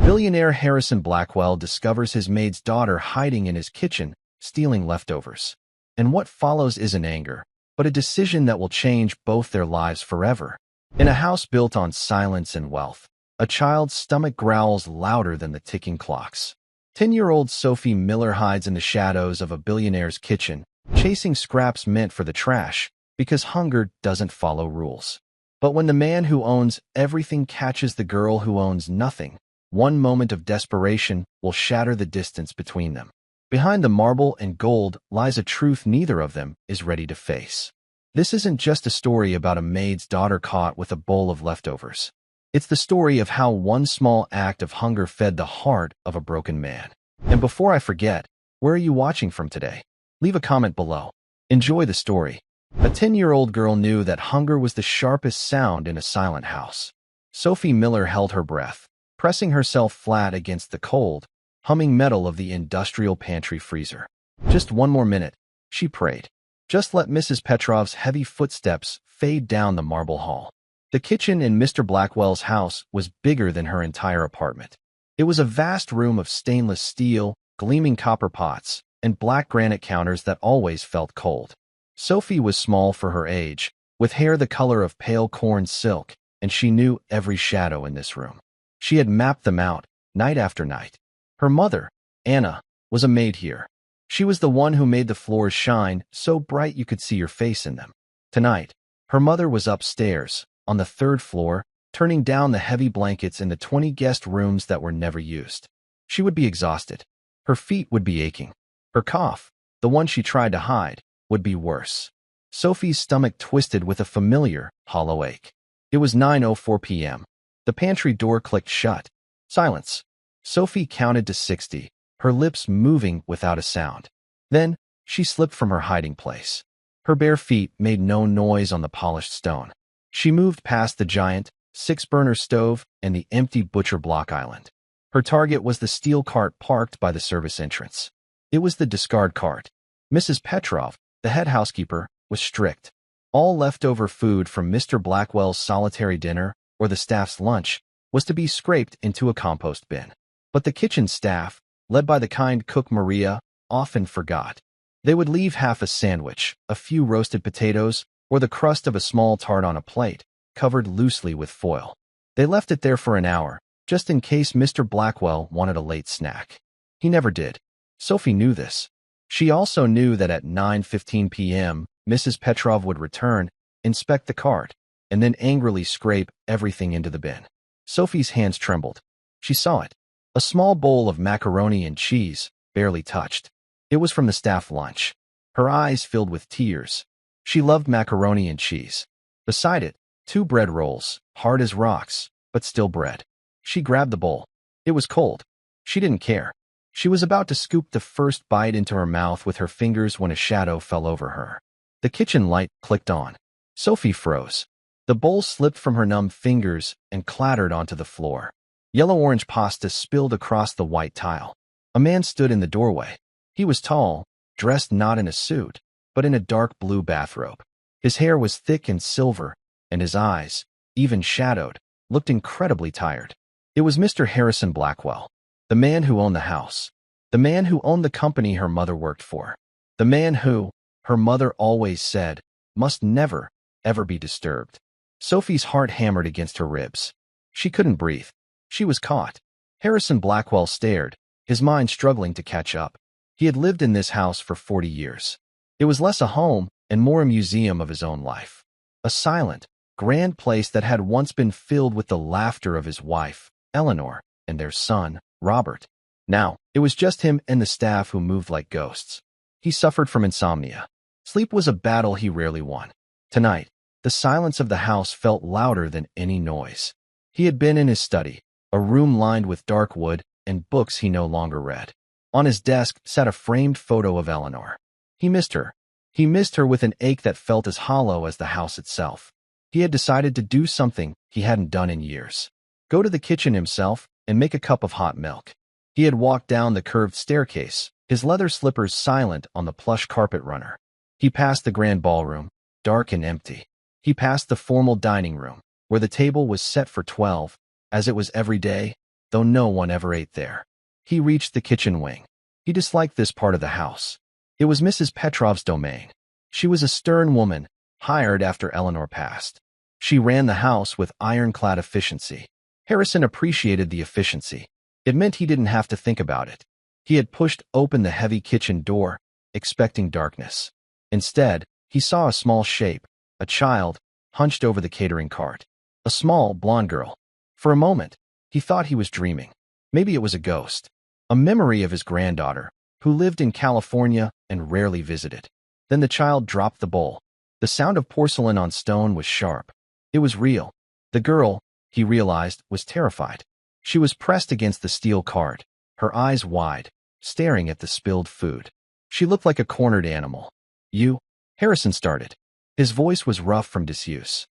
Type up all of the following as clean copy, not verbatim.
Billionaire Harrison Blackwell discovers his maid's daughter hiding in his kitchen, stealing leftovers. And what follows isn't anger, but a decision that will change both their lives forever. In a house built on silence and wealth, a child's stomach growls louder than the ticking clocks. 10-year-old Sophie Miller hides in the shadows of a billionaire's kitchen, chasing scraps meant for the trash, because hunger doesn't follow rules. But when the man who owns everything catches the girl who owns nothing, one moment of desperation will shatter the distance between them. Behind the marble and gold lies a truth neither of them is ready to face. This isn't just a story about a maid's daughter caught with a bowl of leftovers. It's the story of how one small act of hunger fed the heart of a broken man. And before I forget, where are you watching from today? Leave a comment below. Enjoy the story. A 10-year-old girl knew that hunger was the sharpest sound in a silent house. Sophie Miller held her breath, pressing herself flat against the cold, humming metal of the industrial pantry freezer. Just one more minute, she prayed. Just let Mrs. Petrov's heavy footsteps fade down the marble hall. The kitchen in Mr. Blackwell's house was bigger than her entire apartment. It was a vast room of stainless steel, gleaming copper pots, and black granite counters that always felt cold. Sophie was small for her age, with hair the color of pale corn silk, and she knew every shadow in this room. She had mapped them out, night after night. Her mother, Anna, was a maid here. She was the one who made the floors shine so bright you could see your face in them. Tonight, her mother was upstairs, on the 3rd floor, turning down the heavy blankets in the 20 guest rooms that were never used. She would be exhausted. Her feet would be aching. Her cough, the one she tried to hide, would be worse. Sophie's stomach twisted with a familiar, hollow ache. It was 9:04 p.m. The pantry door clicked shut. Silence. Sophie counted to 60, her lips moving without a sound. Then, she slipped from her hiding place. Her bare feet made no noise on the polished stone. She moved past the giant, 6-burner stove and the empty butcher block island. Her target was the steel cart parked by the service entrance. It was the discard cart. Mrs. Petrov, the head housekeeper, was strict. All leftover food from Mr. Blackwell's solitary dinner or the staff's lunch was to be scraped into a compost bin. But the kitchen staff, led by the kind cook Maria, often forgot. They would leave half a sandwich, a few roasted potatoes, or the crust of a small tart on a plate, covered loosely with foil. They left it there for an hour, just in case Mr. Blackwell wanted a late snack. He never did. Sophie knew this. She also knew that at 9:15 p.m., Mrs. Petrov would return, inspect the cart, and then angrily scrape everything into the bin. Sophie's hands trembled. She saw it. A small bowl of macaroni and cheese, barely touched. It was from the staff lunch. Her eyes filled with tears. She loved macaroni and cheese. Beside it, 2 bread rolls, hard as rocks, but still bread. She grabbed the bowl. It was cold. She didn't care. She was about to scoop the first bite into her mouth with her fingers when a shadow fell over her. The kitchen light clicked on. Sophie froze. The bowl slipped from her numb fingers and clattered onto the floor. Yellow-orange pasta spilled across the white tile. A man stood in the doorway. He was tall, dressed not in a suit, but in a dark blue bathrobe. His hair was thick and silver, and his eyes, even shadowed, looked incredibly tired. It was Mr. Harrison Blackwell, the man who owned the house, the man who owned the company her mother worked for, the man who, her mother always said, must never, ever be disturbed. Sophie's heart hammered against her ribs. She couldn't breathe. She was caught. Harrison Blackwell stared, his mind struggling to catch up. He had lived in this house for 40 years. It was less a home and more a museum of his own life. A silent, grand place that had once been filled with the laughter of his wife, Eleanor, and their son, Robert. Now, it was just him and the staff who moved like ghosts. He suffered from insomnia. Sleep was a battle he rarely won. Tonight, the silence of the house felt louder than any noise. He had been in his study, a room lined with dark wood and books he no longer read. On his desk sat a framed photo of Eleanor. He missed her. He missed her with an ache that felt as hollow as the house itself. He had decided to do something he hadn't done in years. Go to the kitchen himself and make a cup of hot milk. He had walked down the curved staircase, his leather slippers silent on the plush carpet runner. He passed the grand ballroom, dark and empty. He passed the formal dining room, where the table was set for 12, as it was every day, though no one ever ate there. He reached the kitchen wing. He disliked this part of the house. It was Mrs. Petrov's domain. She was a stern woman, hired after Eleanor passed. She ran the house with ironclad efficiency. Harrison appreciated the efficiency. It meant he didn't have to think about it. He had pushed open the heavy kitchen door, expecting darkness. Instead, he saw a small shape, a child, hunched over the catering cart. A small, blonde girl. For a moment, he thought he was dreaming. Maybe it was a ghost. A memory of his granddaughter, who lived in California and rarely visited. Then the child dropped the bowl. The sound of porcelain on stone was sharp. It was real. The girl, he realized, was terrified. She was pressed against the steel cart, her eyes wide, staring at the spilled food. She looked like a cornered animal. "You?" Harrison started. His voice was rough from disuse.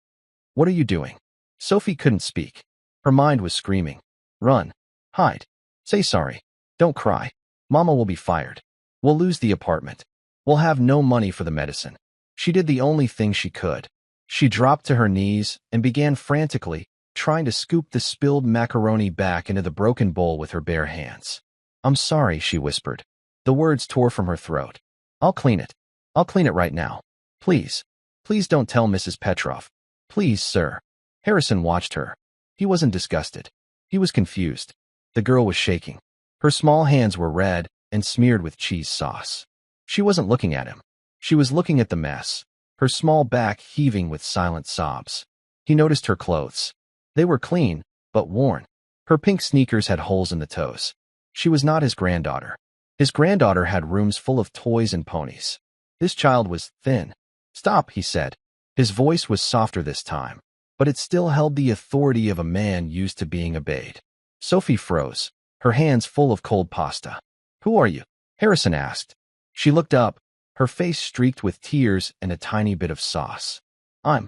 "What are you doing?" Sophie couldn't speak. Her mind was screaming. "Run. Hide. Say sorry. Don't cry. Mama will be fired. We'll lose the apartment. We'll have no money for the medicine." She did the only thing she could. She dropped to her knees and began frantically, trying to scoop the spilled macaroni back into the broken bowl with her bare hands. "I'm sorry," she whispered. The words tore from her throat. "I'll clean it. I'll clean it right now. Please. Please don't tell Mrs. Petrov. Please, sir." Harrison watched her. He wasn't disgusted. He was confused. The girl was shaking. Her small hands were red and smeared with cheese sauce. She wasn't looking at him. She was looking at the mess, her small back heaving with silent sobs. He noticed her clothes. They were clean, but worn. Her pink sneakers had holes in the toes. She was not his granddaughter. His granddaughter had rooms full of toys and ponies. This child was thin. "Stop," he said. His voice was softer this time, but it still held the authority of a man used to being obeyed. Sophie froze, her hands full of cold pasta. "Who are you?" Harrison asked. She looked up, her face streaked with tears and a tiny bit of sauce. I'm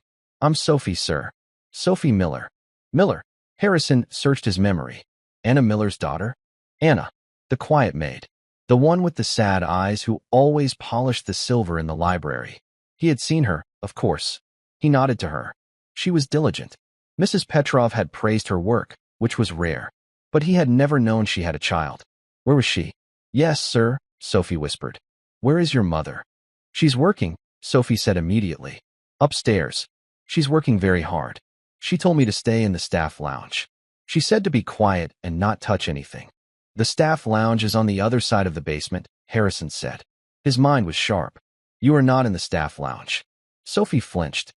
Sophie, sir. Sophie Miller." "Miller?" Harrison searched his memory. Anna Miller's daughter? Anna, the quiet maid. The one with the sad eyes who always polished the silver in the library. He had seen her, of course. He nodded to her. She was diligent. Mrs. Petrov had praised her work, which was rare. But he had never known she had a child. Where was she? "Yes, sir," Sophie whispered. "Where is your mother?" "She's working," Sophie said immediately. "Upstairs. She's working very hard. She told me to stay in the staff lounge. She said to be quiet and not touch anything." "The staff lounge is on the other side of the basement," Harrison said. His mind was sharp. "You are not in the staff lounge." Sophie flinched.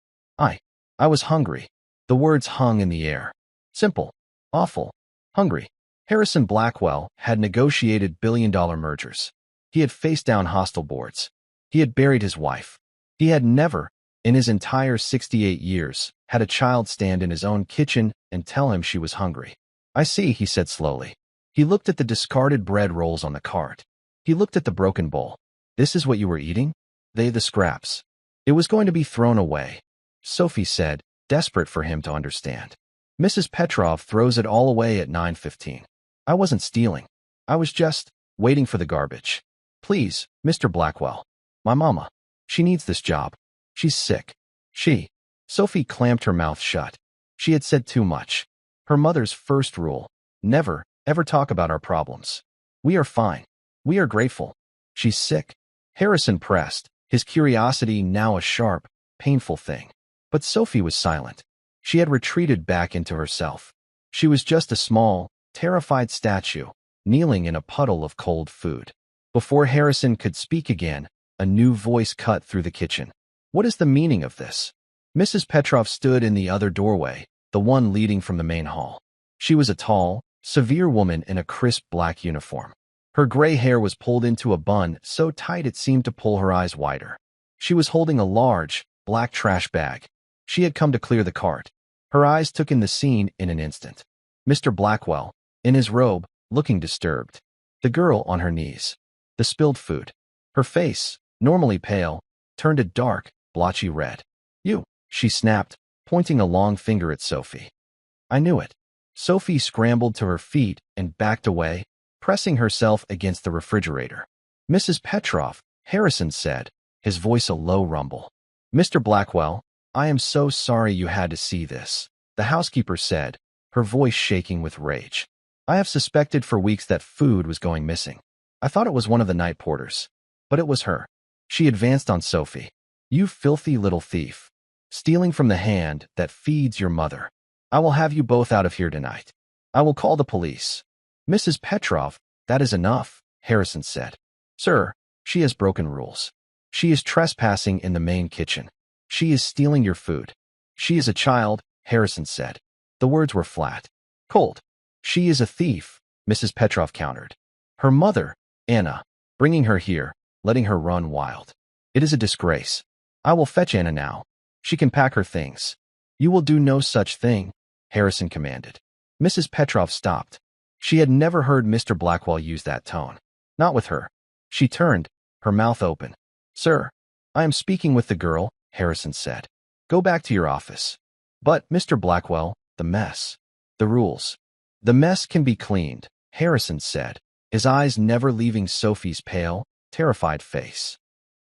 I was hungry." The words hung in the air. Simple. Awful. Hungry. Harrison Blackwell had negotiated billion-dollar mergers. He had faced down hostile boards. He had buried his wife. He had never, in his entire 68 years, had a child stand in his own kitchen and tell him she was hungry. "I see," he said slowly. He looked at the discarded bread rolls on the cart. He looked at the broken bowl. "This is what you were eating?" The scraps. It was going to be thrown away," Sophie said, desperate for him to understand. "Mrs. Petrov throws it all away at 9:15. I wasn't stealing. I was just waiting for the garbage. Please, Mr. Blackwell. My mama. She needs this job. She's sick. Sophie clamped her mouth shut. She had said too much. Her mother's first rule: never, ever talk about our problems. We are fine. We are grateful. She's sick." Harrison pressed, his curiosity now a sharp, painful thing. But Sophie was silent. She had retreated back into herself. She was just a small, terrified statue, kneeling in a puddle of cold food. Before Harrison could speak again, a new voice cut through the kitchen. "What is the meaning of this?" Mrs. Petrov stood in the other doorway, the one leading from the main hall. She was a tall, severe woman in a crisp black uniform. Her gray hair was pulled into a bun so tight it seemed to pull her eyes wider. She was holding a large, black trash bag. She had come to clear the cart. Her eyes took in the scene in an instant. Mr. Blackwell, in his robe, looking disturbed. The girl on her knees. The spilled food. Her face, normally pale, turned a dark, blotchy red. "You," she snapped, pointing a long finger at Sophie. "I knew it." Sophie scrambled to her feet and backed away, pressing herself against the refrigerator. "Mrs. Petrov," Harrison said, his voice a low rumble. "Mr. Blackwell, I am so sorry you had to see this," the housekeeper said, her voice shaking with rage. I have suspected for weeks that food was going missing. I thought it was one of the night porters. But it was her. She advanced on Sophie. You filthy little thief. Stealing from the hand that feeds your mother. I will have you both out of here tonight. I will call the police. Mrs. Petrov, that is enough, Harrison said. Sir, she has broken rules. She is trespassing in the main kitchen. She is stealing your food. She is a child, Harrison said. The words were flat. Cold. She is a thief, Mrs. Petrov countered. Her mother, Anna, bringing her here, letting her run wild. It is a disgrace. I will fetch Anna now. She can pack her things. You will do no such thing, Harrison commanded. Mrs. Petrov stopped. She had never heard Mr. Blackwell use that tone. Not with her. She turned, her mouth open. Sir, I am speaking with the girl, Harrison said. Go back to your office. But, Mr. Blackwell, the mess. The rules. The mess can be cleaned, Harrison said, his eyes never leaving Sophie's pale, terrified face.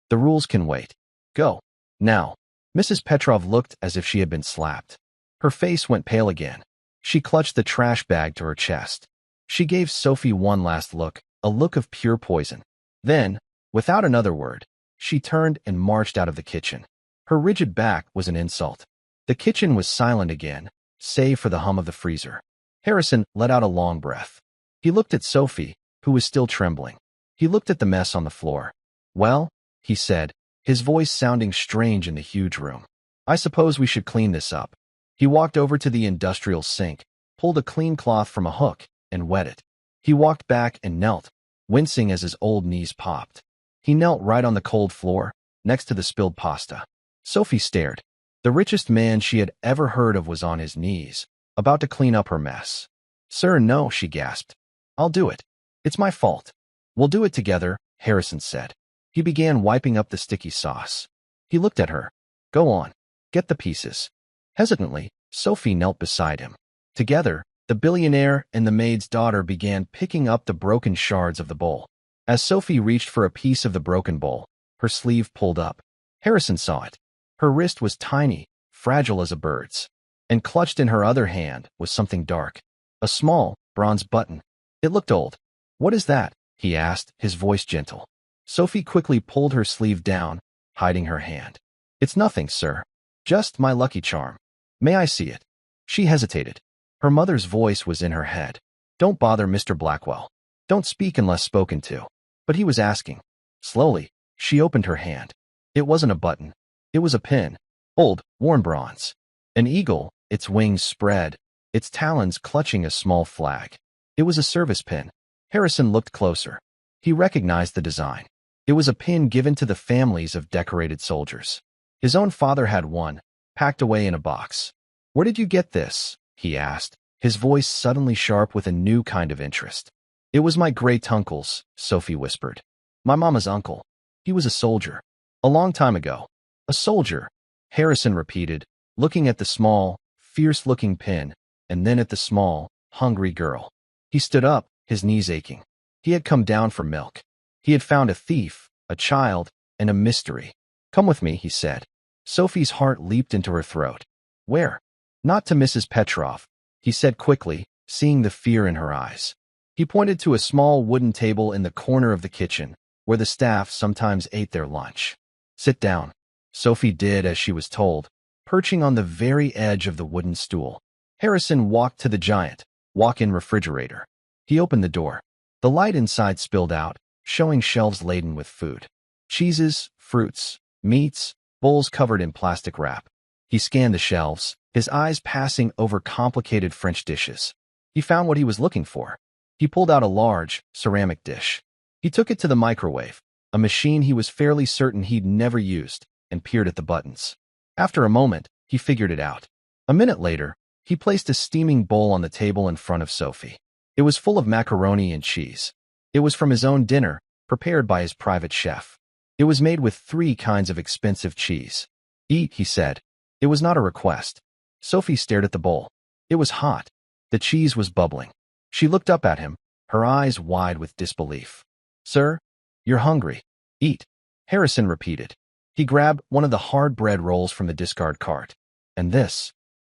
The rules can wait. Go. Now. Mrs. Petrov looked as if she had been slapped. Her face went pale again. She clutched the trash bag to her chest. She gave Sophie one last look, a look of pure poison. Then, without another word, she turned and marched out of the kitchen. Her rigid back was an insult. The kitchen was silent again, save for the hum of the freezer. Harrison let out a long breath. He looked at Sophie, who was still trembling. He looked at the mess on the floor. Well, he said, his voice sounding strange in the huge room. I suppose we should clean this up. He walked over to the industrial sink, pulled a clean cloth from a hook, and wet it. He walked back and knelt, wincing as his old knees popped. He knelt right on the cold floor, next to the spilled pasta. Sophie stared. The richest man she had ever heard of was on his knees, about to clean up her mess. Sir, no, she gasped. I'll do it. It's my fault. We'll do it together, Harrison said. He began wiping up the sticky sauce. He looked at her. Go on. Get the pieces. Hesitantly, Sophie knelt beside him. Together, the billionaire and the maid's daughter began picking up the broken shards of the bowl. As Sophie reached for a piece of the broken bowl, her sleeve pulled up. Harrison saw it. Her wrist was tiny, fragile as a bird's, and clutched in her other hand was something dark. A small, bronze button. It looked old. What is that? He asked, his voice gentle. Sophie quickly pulled her sleeve down, hiding her hand. It's nothing, sir. Just my lucky charm. May I see it? She hesitated. Her mother's voice was in her head. Don't bother Mr. Blackwell. Don't speak unless spoken to. But he was asking. Slowly, she opened her hand. It wasn't a button. It was a pin. Old, worn bronze. An eagle, its wings spread, its talons clutching a small flag. It was a service pin. Harrison looked closer. He recognized the design. It was a pin given to the families of decorated soldiers. His own father had one, packed away in a box. Where did you get this? He asked, his voice suddenly sharp with a new kind of interest. It was my great-uncle's, Sophie whispered. My mama's uncle. He was a soldier. A long time ago. A soldier, Harrison repeated, looking at the small, fierce-looking pin, and then at the small, hungry girl. He stood up, his knees aching. He had come down for milk. He had found a thief, a child, and a mystery. Come with me, he said. Sophie's heart leaped into her throat. Where? Not to Mrs. Petrov, he said quickly, seeing the fear in her eyes. He pointed to a small wooden table in the corner of the kitchen, where the staff sometimes ate their lunch. Sit down. Sophie did as she was told, perching on the very edge of the wooden stool. Harrison walked to the giant, walk-in refrigerator. He opened the door. The light inside spilled out, showing shelves laden with food. Cheeses, fruits, meats, bowls covered in plastic wrap. He scanned the shelves, his eyes passing over complicated French dishes. He found what he was looking for. He pulled out a large, ceramic dish. He took it to the microwave, a machine he was fairly certain he'd never used, and peered at the buttons. After a moment, he figured it out. A minute later, he placed a steaming bowl on the table in front of Sophie. It was full of macaroni and cheese. It was from his own dinner, prepared by his private chef. It was made with 3 kinds of expensive cheese. Eat, he said. It was not a request. Sophie stared at the bowl. It was hot. The cheese was bubbling. She looked up at him, her eyes wide with disbelief. Sir, you're hungry. Eat. Harrison repeated. He grabbed one of the hard bread rolls from the discard cart. And this.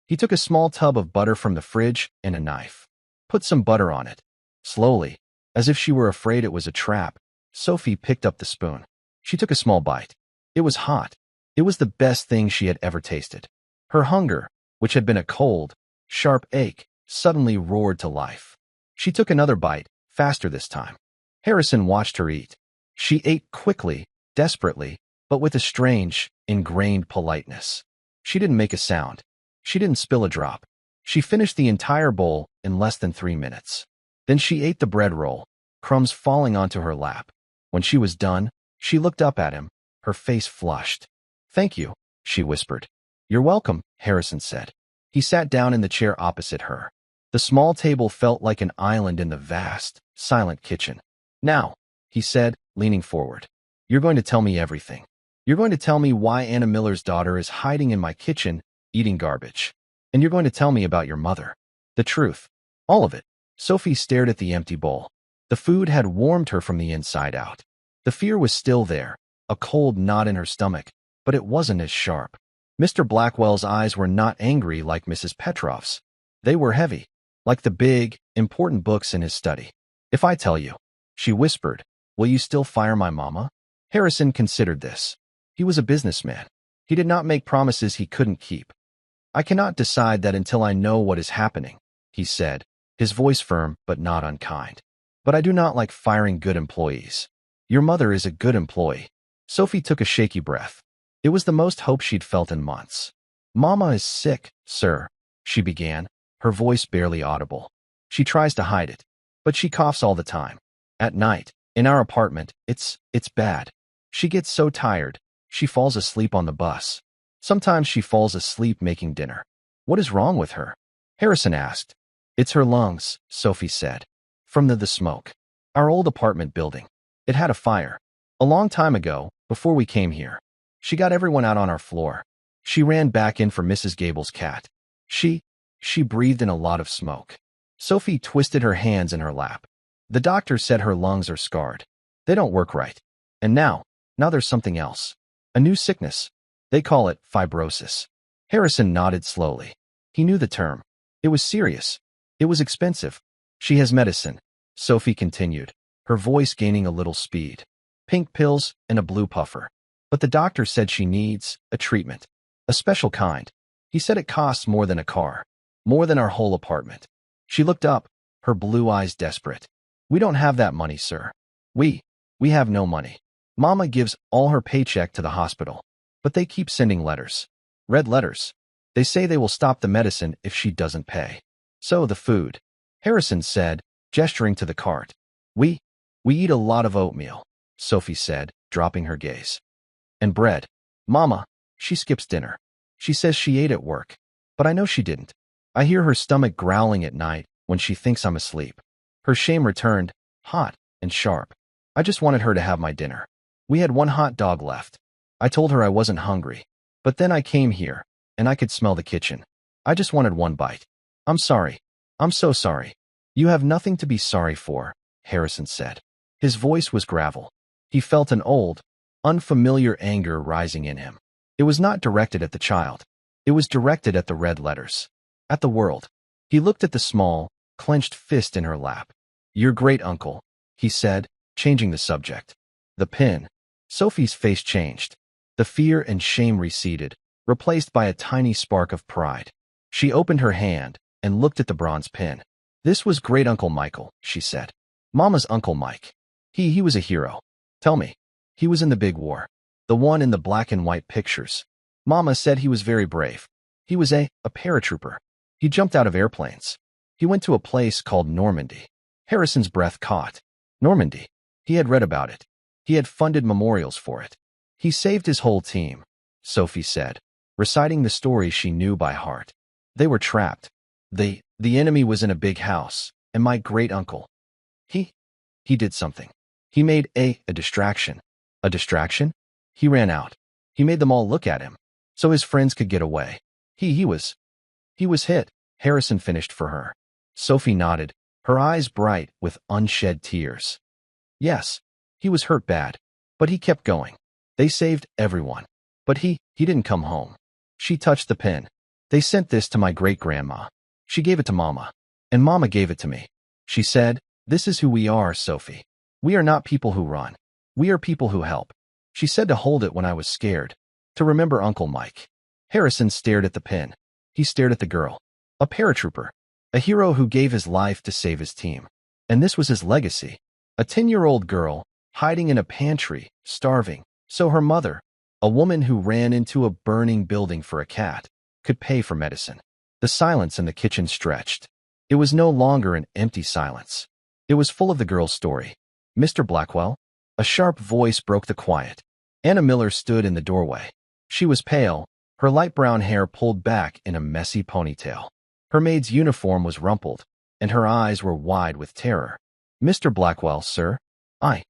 He took a small tub of butter from the fridge and a knife. Put some butter on it. Slowly, as if she were afraid it was a trap, Sophie picked up the spoon. She took a small bite. It was hot. It was the best thing she had ever tasted. Her hunger, which had been a cold, sharp ache, suddenly roared to life. She took another bite, faster this time. Harrison watched her eat. She ate quickly, desperately, but with a strange, ingrained politeness. She didn't make a sound. She didn't spill a drop. She finished the entire bowl in less than 3 minutes. Then she ate the bread roll, crumbs falling onto her lap. When she was done, she looked up at him, her face flushed. "Thank you," she whispered. "You're welcome," Harrison said. He sat down in the chair opposite her. The small table felt like an island in the vast, silent kitchen. "Now," he said, leaning forward, "you're going to tell me everything. You're going to tell me why Anna Miller's daughter is hiding in my kitchen, eating garbage. And you're going to tell me about your mother. The truth. All of it." Sophie stared at the empty bowl. The food had warmed her from the inside out. The fear was still there, a cold knot in her stomach, but it wasn't as sharp. Mr. Blackwell's eyes were not angry like Mrs. Petrov's. They were heavy, like the big, important books in his study. "If I tell you," she whispered, "will you still fire my mama?" Harrison considered this. He was a businessman. He did not make promises he couldn't keep. "I cannot decide that until I know what is happening," he said, his voice firm but not unkind. "But I do not like firing good employees. Your mother is a good employee." Sophie took a shaky breath. It was the most hope she'd felt in months. "Mama is sick, sir," she began, her voice barely audible. "She tries to hide it, but she coughs all the time. At night, in our apartment, it's bad. She gets so tired, she falls asleep on the bus. Sometimes she falls asleep making dinner." "What is wrong with her?" Harrison asked. "It's her lungs," Sophie said. "From the smoke. Our old apartment building. It had a fire. A long time ago, before we came here. She got everyone out on our floor. She ran back in for Mrs. Gable's cat. She breathed in a lot of smoke." Sophie twisted her hands in her lap. "The doctor said her lungs are scarred. They don't work right. And now there's something else. A new sickness. They call it fibrosis." Harrison nodded slowly. He knew the term. It was serious. It was expensive. "She has medicine," Sophie continued, her voice gaining a little speed. "Pink pills and a blue puffer. But the doctor said she needs a treatment. A special kind. He said it costs more than a car. More than our whole apartment." She looked up, her blue eyes desperate. "We don't have that money, sir. We have no money. Mama gives all her paycheck to the hospital. But they keep sending letters. Red letters. They say they will stop the medicine if she doesn't pay. So the food," Harrison said, gesturing to the cart. We eat a lot of oatmeal," Sophie said, dropping her gaze. "And bread. Mama, she skips dinner. She says she ate at work. But I know she didn't. I hear her stomach growling at night when she thinks I'm asleep." Her shame returned, hot and sharp. "I just wanted her to have my dinner. We had one hot dog left. I told her I wasn't hungry. But then I came here, and I could smell the kitchen. I just wanted one bite. I'm sorry. I'm so sorry." "You have nothing to be sorry for," Harrison said. His voice was gravel. He felt an old, unfamiliar anger rising in him. It was not directed at the child. It was directed at the red letters. At the world. He looked at the small, clenched fist in her lap. "Your great-uncle," he said, changing the subject. "The pin." Sophie's face changed. The fear and shame receded, replaced by a tiny spark of pride. She opened her hand and looked at the bronze pin. "This was Great-Uncle Michael," she said. "Mama's Uncle Mike. He was a hero. Tell me. He was in the big war. The one in the black and white pictures. Mama said he was very brave. He was a paratrooper. He jumped out of airplanes. He went to a place called Normandy." Harrison's breath caught. Normandy. He had read about it. He had funded memorials for it. "He saved his whole team," Sophie said, reciting the story she knew by heart. "They were trapped. The enemy was in a big house, and my great-uncle, he did something. He made a distraction." "A distraction?" "He ran out. He made them all look at him, so his friends could get away. He was hit," Harrison finished for her. Sophie nodded, her eyes bright with unshed tears. "Yes, he was hurt bad, but he kept going. They saved everyone. But he didn't come home." She touched the pin. "They sent this to my great-grandma. She gave it to Mama. And Mama gave it to me. She said, "This is who we are, Sophie. We are not people who run. We are people who help." She said to hold it when I was scared, to remember Uncle Mike. Harrison stared at the pin. He stared at the girl. A paratrooper. A hero who gave his life to save his team. And this was his legacy. A 10-year-old girl, hiding in a pantry, starving. So her mother, a woman who ran into a burning building for a cat, could pay for medicine. The silence in the kitchen stretched. It was no longer an empty silence. It was full of the girl's story. "Mr. Blackwell?" A sharp voice broke the quiet. Anna Miller stood in the doorway. She was pale, her light brown hair pulled back in a messy ponytail. Her maid's uniform was rumpled, and her eyes were wide with terror. "Mr. Blackwell, sir?" I,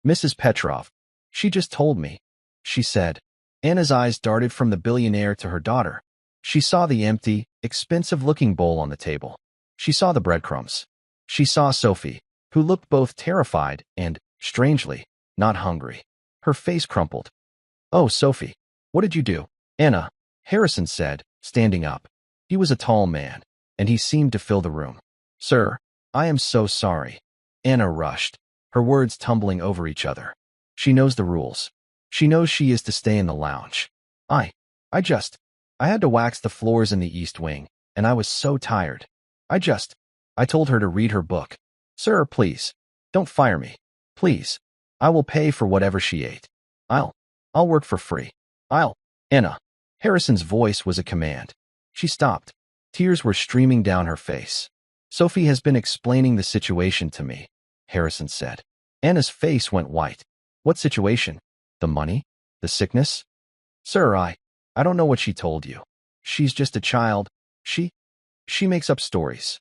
Mrs. Petrov. She just told me," she said. Anna's eyes darted from the billionaire to her daughter. She saw the empty, expensive-looking bowl on the table. She saw the breadcrumbs. She saw Sophie, who looked both terrified and, strangely, not hungry. Her face crumpled. "Oh, Sophie, what did you do?" "Anna," Harrison said, standing up. He was a tall man, and he seemed to fill the room. "Sir, I am so sorry." Anna rushed, her words tumbling over each other. "She knows the rules. She knows she is to stay in the lounge. I had to wax the floors in the East Wing, and I was so tired. I told her to read her book. Sir, please, don't fire me. Please. I will pay for whatever she ate. I'll work for free. Anna." Harrison's voice was a command. She stopped. Tears were streaming down her face. "Sophie has been explaining the situation to me," Harrison said. Anna's face went white. "What situation? The money? The sickness?" "Sir, I don't know what she told you. She's just a child. She makes up stories."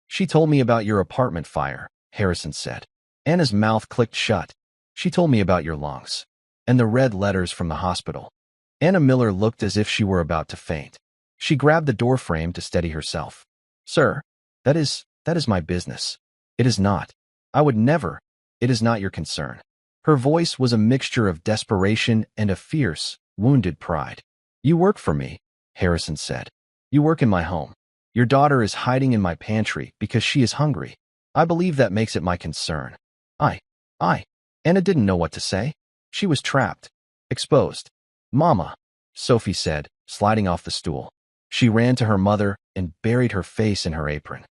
"She told me about your apartment fire," Harrison said. Anna's mouth clicked shut. "She told me about your lungs. And the red letters from the hospital." Anna Miller looked as if she were about to faint. She grabbed the doorframe to steady herself. "Sir, that is my business. It is not. I would never. It is not your concern." Her voice was a mixture of desperation and a fierce, wounded pride. "You work for me," Harrison said. "You work in my home. Your daughter is hiding in my pantry because she is hungry. I believe that makes it my concern." Anna didn't know what to say. She was trapped. Exposed. "Mama," Sophie said, sliding off the stool. She ran to her mother and buried her face in her apron.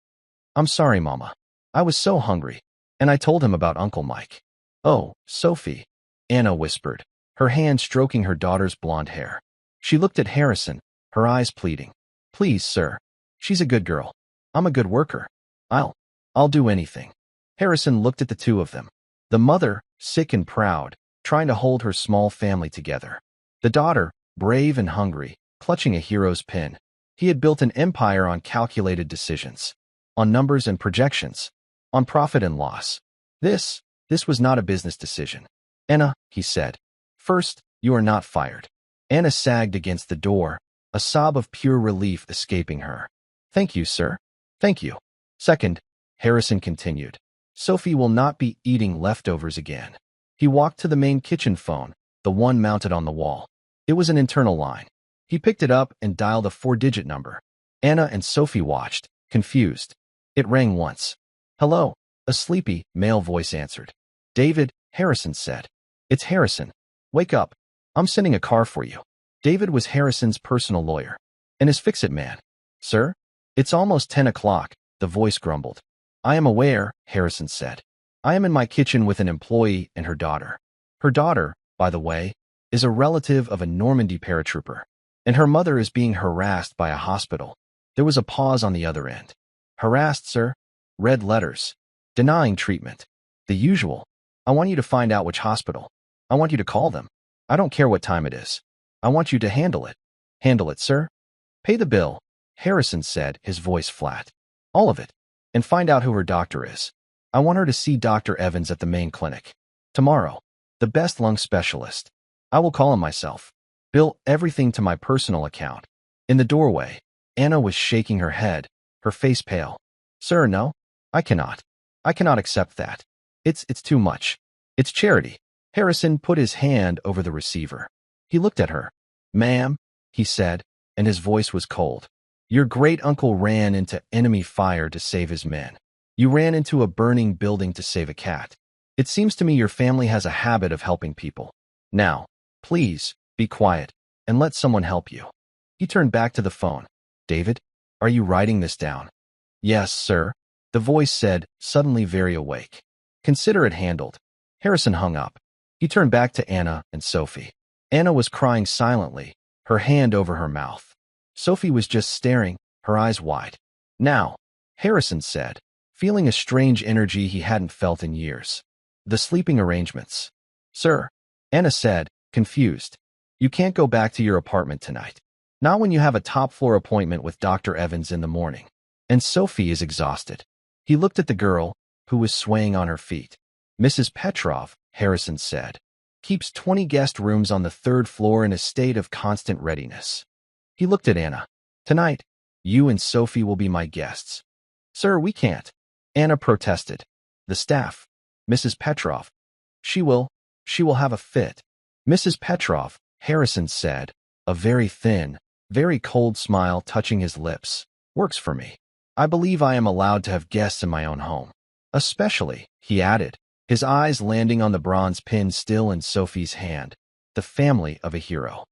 "I'm sorry, Mama. I was so hungry. And I told him about Uncle Mike." "Oh, Sophie," Anna whispered, her hand stroking her daughter's blonde hair. She looked at Harrison, her eyes pleading. "Please, sir. She's a good girl. I'm a good worker. I'll do anything." Harrison looked at the two of them. The mother, sick and proud, trying to hold her small family together. The daughter, brave and hungry, clutching a hero's pin. He had built an empire on calculated decisions, on numbers and projections, on profit and loss. This was not a business decision. "Anna," he said, "first, you are not fired." Anna sagged against the door, a sob of pure relief escaping her. "Thank you, sir. Thank you." "Second," Harrison continued, "Sophie will not be eating leftovers again." He walked to the main kitchen phone, the one mounted on the wall. It was an internal line. He picked it up and dialed a 4-digit number. Anna and Sophie watched, confused. It rang once. "Hello," a sleepy, male voice answered. "David," Harrison said. "It's Harrison. Wake up. I'm sending a car for you." David was Harrison's personal lawyer and his fix-it man. "Sir? It's almost 10 o'clock, the voice grumbled. "I am aware," Harrison said. "I am in my kitchen with an employee and her daughter. Her daughter, by the way, is a relative of a Normandy paratrooper, and her mother is being harassed by a hospital." There was a pause on the other end. "Harassed, sir?" Red letters. "Denying treatment. The usual. I want you to find out which hospital. I want you to call them. I don't care what time it is. I want you to handle it." "Handle it, sir?" "Pay the bill," Harrison said, his voice flat. "All of it. And find out who her doctor is. I want her to see Dr. Evans at the main clinic. Tomorrow. The best lung specialist. I will call him myself. Bill everything to my personal account." In the doorway, Anna was shaking her head, her face pale. "Sir, no. I cannot. I cannot accept that. It's too much. It's charity." Harrison put his hand over the receiver. He looked at her. "Ma'am," he said, and his voice was cold. Your great-uncle ran into enemy fire to save his men. You ran into a burning building to save a cat. It seems to me your family has a habit of helping people. Now, please, be quiet, and let someone help you." He turned back to the phone. "David, are you writing this down?" "Yes, sir," the voice said, suddenly very awake. "Consider it handled." Harrison hung up. He turned back to Anna and Sophie. Anna was crying silently, her hand over her mouth. Sophie was just staring, her eyes wide. "Now," Harrison said, feeling a strange energy he hadn't felt in years. "The sleeping arrangements." "Sir," Anna said, confused. "You can't go back to your apartment tonight. Not when you have a top-floor appointment with Dr. Evans in the morning. And Sophie is exhausted." He looked at the girl, who was swaying on her feet. "Mrs. Petrov," Harrison said, "keeps 20 guest rooms on the 3rd floor in a state of constant readiness." He looked at Anna. "Tonight, you and Sophie will be my guests." "Sir, we can't," Anna protested. "The staff, Mrs. Petrov, she will have a fit." "Mrs. Petrov," Harrison said, a very thin, very cold smile touching his lips, "works for me. I believe I am allowed to have guests in my own home. Especially," he added, his eyes landing on the bronze pin still in Sophie's hand, "the family of a hero."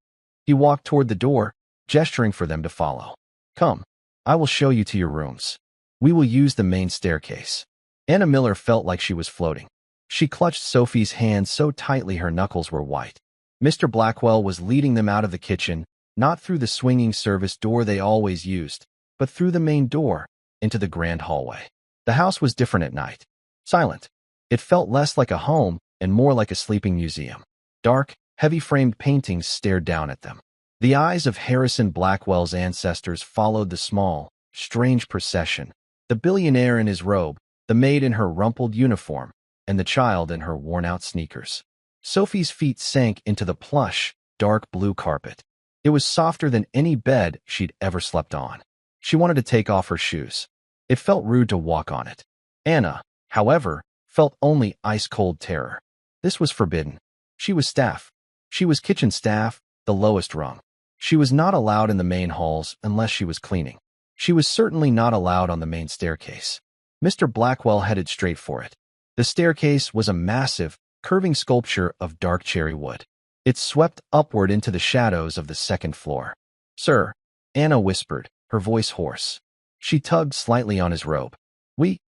He walked toward the door, gesturing for them to follow. "Come, I will show you to your rooms. We will use the main staircase." Anna Miller felt like she was floating. She clutched Sophie's hand so tightly her knuckles were white. Mr. Blackwell was leading them out of the kitchen, not through the swinging service door they always used, but through the main door, into the grand hallway. The house was different at night. Silent. It felt less like a home and more like a sleeping museum. Dark, heavy-framed paintings stared down at them. The eyes of Harrison Blackwell's ancestors followed the small, strange procession, the billionaire in his robe, the maid in her rumpled uniform, and the child in her worn-out sneakers. Sophie's feet sank into the plush, dark blue carpet. It was softer than any bed she'd ever slept on. She wanted to take off her shoes. It felt rude to walk on it. Anna, however, felt only ice-cold terror. This was forbidden. She was staff. She was kitchen staff, the lowest rung. She was not allowed in the main halls unless she was cleaning. She was certainly not allowed on the main staircase. Mr. Blackwell headed straight for it. The staircase was a massive, curving sculpture of dark cherry wood. It swept upward into the shadows of the 2nd floor. "Sir," Anna whispered, her voice hoarse. She tugged slightly on his robe. We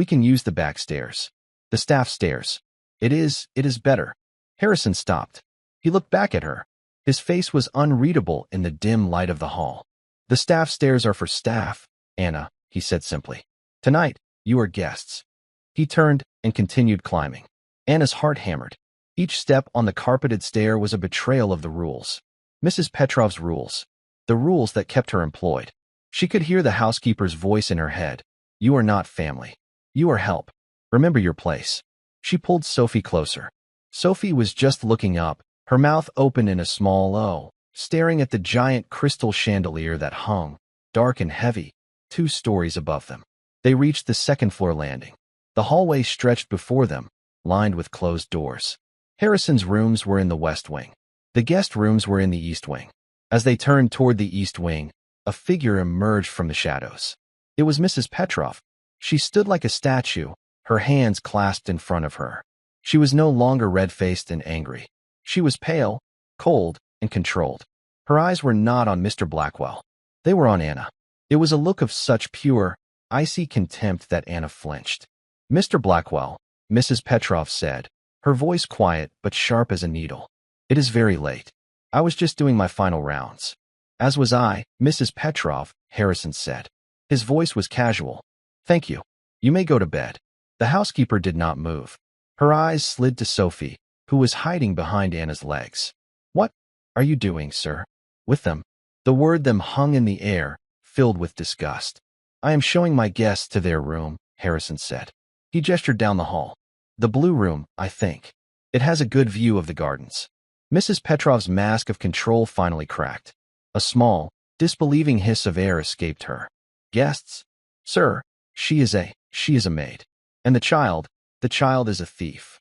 can use the back stairs. The staff stairs. It is better." Harrison stopped. He looked back at her. His face was unreadable in the dim light of the hall. "The staff stairs are for staff, Anna," he said simply. "Tonight, you are guests." He turned and continued climbing. Anna's heart hammered. Each step on the carpeted stair was a betrayal of the rules. Mrs. Petrov's rules. The rules that kept her employed. She could hear the housekeeper's voice in her head. "You are not family. You are help. Remember your place." She pulled Sophie closer. Sophie was just looking up, her mouth open in a small O, staring at the giant crystal chandelier that hung, dark and heavy, 2 stories above them. They reached the 2nd-floor landing. The hallway stretched before them, lined with closed doors. Harrison's rooms were in the west wing. The guest rooms were in the east wing. As they turned toward the east wing, a figure emerged from the shadows. It was Mrs. Petrov. She stood like a statue, her hands clasped in front of her. She was no longer red-faced and angry. She was pale, cold, and controlled. Her eyes were not on Mr. Blackwell. They were on Anna. It was a look of such pure, icy contempt that Anna flinched. "Mr. Blackwell," Mrs. Petrov said, her voice quiet but sharp as a needle. "It is very late. I was just doing my final rounds." "As was I, Mrs. Petrov," Harrison said. His voice was casual. "Thank you. You may go to bed." The housekeeper did not move. Her eyes slid to Sophie, who was hiding behind Anna's legs. "What are you doing, sir? With them?" The word "them" hung in the air, filled with disgust. "I am showing my guests to their room," Harrison said. He gestured down the hall. "The blue room, I think. It has a good view of the gardens." Mrs. Petrov's mask of control finally cracked. A small, disbelieving hiss of air escaped her. "Guests? Sir, she is a maid. And the child is a thief."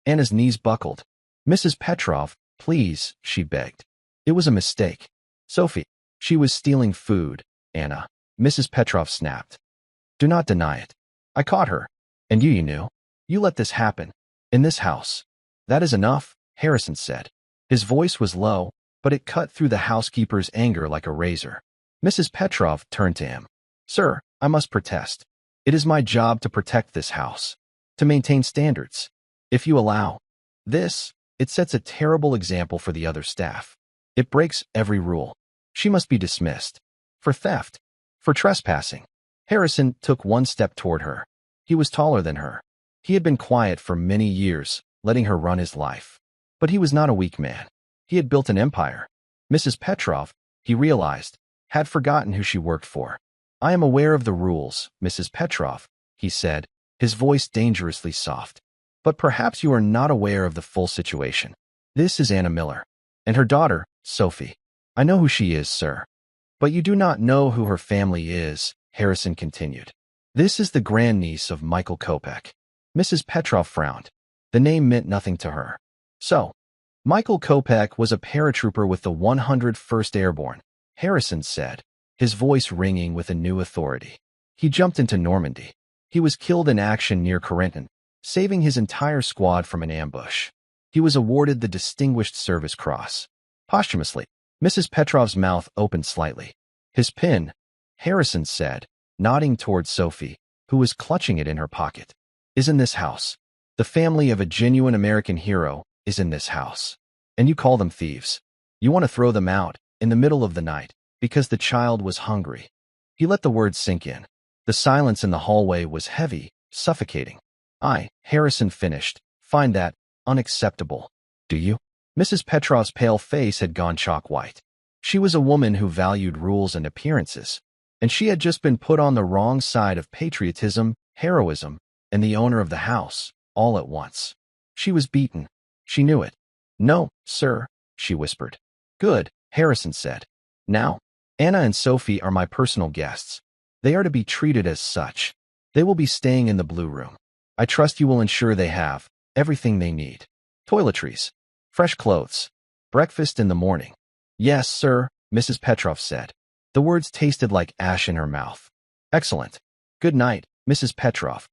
Anna's knees buckled. "Mrs. Petrov, please," she begged. "It was a mistake. Sophie, she was stealing food, Anna." Mrs. Petrov snapped. Do not deny it. I caught her. And you knew. You let this happen. In this house. That is enough, Harrison said. His voice was low, but it cut through the housekeeper's anger like a razor. Mrs. Petrov turned to him. Sir, I must protest. It is my job to protect this house. To maintain standards. If you allow this, it sets a terrible example for the other staff. It breaks every rule. She must be dismissed. For theft. For trespassing. Harrison took one step toward her. He was taller than her. He had been quiet for many years, letting her run his life. But he was not a weak man. He had built an empire. Mrs. Petrov, he realized, had forgotten who she worked for. I am aware of the rules, Mrs. Petrov, he said, his voice dangerously soft. But perhaps you are not aware of the full situation. This is Anna Miller. And her daughter, Sophie. I know who she is, sir. But you do not know who her family is, Harrison continued. This is the grandniece of Michael Kopech. Mrs. Petrov frowned. The name meant nothing to her. So, Michael Kopech was a paratrooper with the 101st Airborne, Harrison said, his voice ringing with a new authority. He jumped into Normandy. He was killed in action near Corentin, saving his entire squad from an ambush. He was awarded the Distinguished Service Cross. Posthumously, Mrs. Petrov's mouth opened slightly. His pin, Harrison said, nodding toward Sophie, who was clutching it in her pocket, is in this house. The family of a genuine American hero is in this house. And you call them thieves. You want to throw them out in the middle of the night because the child was hungry. He let the words sink in. The silence in the hallway was heavy, suffocating. Harrison finished, find that unacceptable. Do you? Mrs. Petrov's pale face had gone chalk white. She was a woman who valued rules and appearances, and she had just been put on the wrong side of patriotism, heroism, and the owner of the house, all at once. She was beaten. She knew it. No, sir, she whispered. Good, Harrison said. Now, Anna and Sophie are my personal guests. They are to be treated as such. They will be staying in the blue room. I trust you will ensure they have everything they need. Toiletries. Fresh clothes. Breakfast in the morning. Yes, sir, Mrs. Petrov said. The words tasted like ash in her mouth. Excellent. Good night, Mrs. Petrov.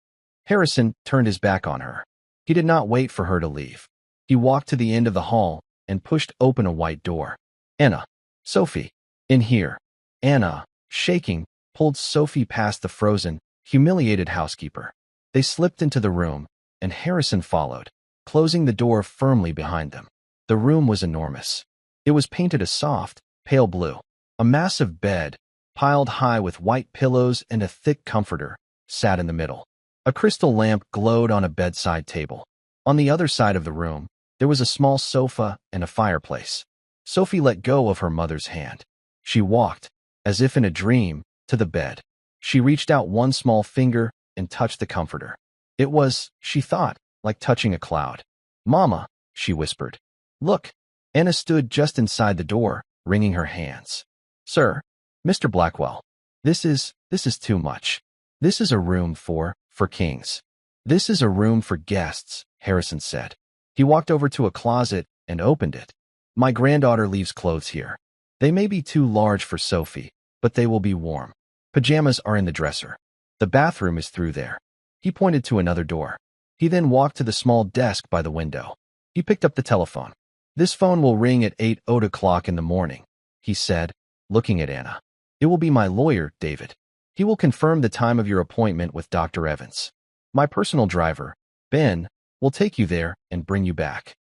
Harrison turned his back on her. He did not wait for her to leave. He walked to the end of the hall and pushed open a white door. Anna. Sophie. In here. Anna, shaking, pulled Sophie past the frozen, humiliated housekeeper. They slipped into the room, and Harrison followed, closing the door firmly behind them. The room was enormous. It was painted a soft, pale blue. A massive bed, piled high with white pillows and a thick comforter, sat in the middle. A crystal lamp glowed on a bedside table. On the other side of the room, there was a small sofa and a fireplace. Sophie let go of her mother's hand. She walked, as if in a dream, to the bed. She reached out one small finger and touched the comforter. It was, she thought, like touching a cloud. Mama, she whispered. Look. Anna stood just inside the door, wringing her hands. Sir, Mr. Blackwell, this is too much. This is a room for kings. This is a room for guests, Harrison said. He walked over to a closet and opened it. My granddaughter leaves clothes here. They may be too large for Sophie, but they will be warm. Pajamas are in the dresser. The bathroom is through there. He pointed to another door. He then walked to the small desk by the window. He picked up the telephone. This phone will ring at 8:00 in the morning, he said, looking at Anna. It will be my lawyer, David. He will confirm the time of your appointment with Dr. Evans. My personal driver, Ben, will take you there and bring you back.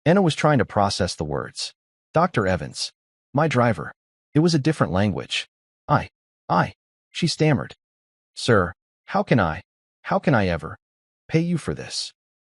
Anna was trying to process the words. Dr. Evans. My driver. It was a different language. She stammered. Sir, how can I ever pay you for this?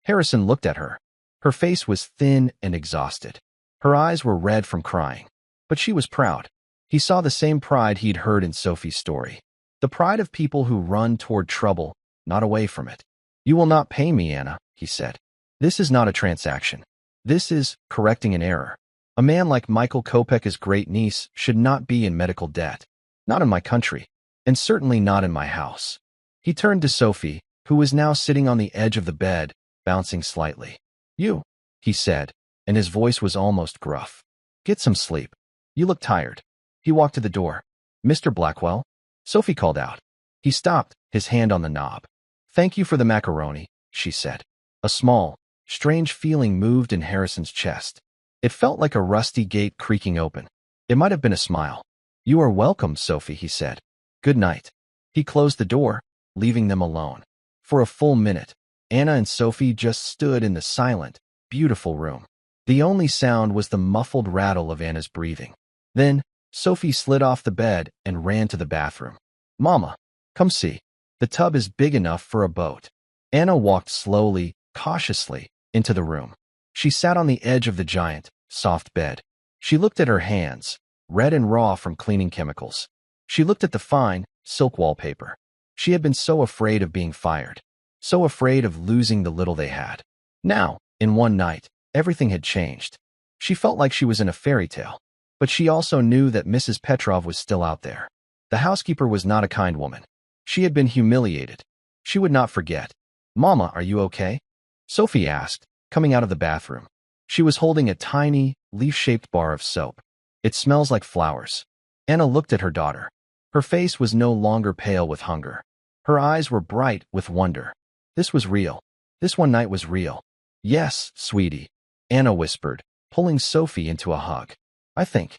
Harrison looked at her. Her face was thin and exhausted. Her eyes were red from crying. But she was proud. He saw the same pride he'd heard in Sophie's story. The pride of people who run toward trouble, not away from it. You will not pay me, Anna, he said. This is not a transaction. This is correcting an error. A man like Michael Kopech's great niece should not be in medical debt. Not in my country. And certainly not in my house. He turned to Sophie, who was now sitting on the edge of the bed, bouncing slightly. You, he said, and his voice was almost gruff. Get some sleep. You look tired. He walked to the door. Mr. Blackwell? Sophie called out. He stopped, his hand on the knob. Thank you for the macaroni, she said. A small, strange feeling moved in Harrison's chest. It felt like a rusty gate creaking open. It might have been a smile. You are welcome, Sophie, he said. Good night. He closed the door, leaving them alone. For a full minute, Anna and Sophie just stood in the silent, beautiful room. The only sound was the muffled rattle of Anna's breathing. Then, Sophie slid off the bed and ran to the bathroom. Mama, come see. The tub is big enough for a boat. Anna walked slowly, cautiously, into the room. She sat on the edge of the giant, soft bed. She looked at her hands, red and raw from cleaning chemicals. She looked at the fine, silk wallpaper. She had been so afraid of being fired, so afraid of losing the little they had. Now, in one night, everything had changed. She felt like she was in a fairy tale. But she also knew that Mrs. Petrov was still out there. The housekeeper was not a kind woman. She had been humiliated. She would not forget. Mama, are you okay? Sophie asked, coming out of the bathroom. She was holding a tiny, leaf-shaped bar of soap. It smells like flowers. Anna looked at her daughter. Her face was no longer pale with hunger. Her eyes were bright with wonder. This was real. This one night was real. Yes, sweetie, Anna whispered, pulling Sophie into a hug. I think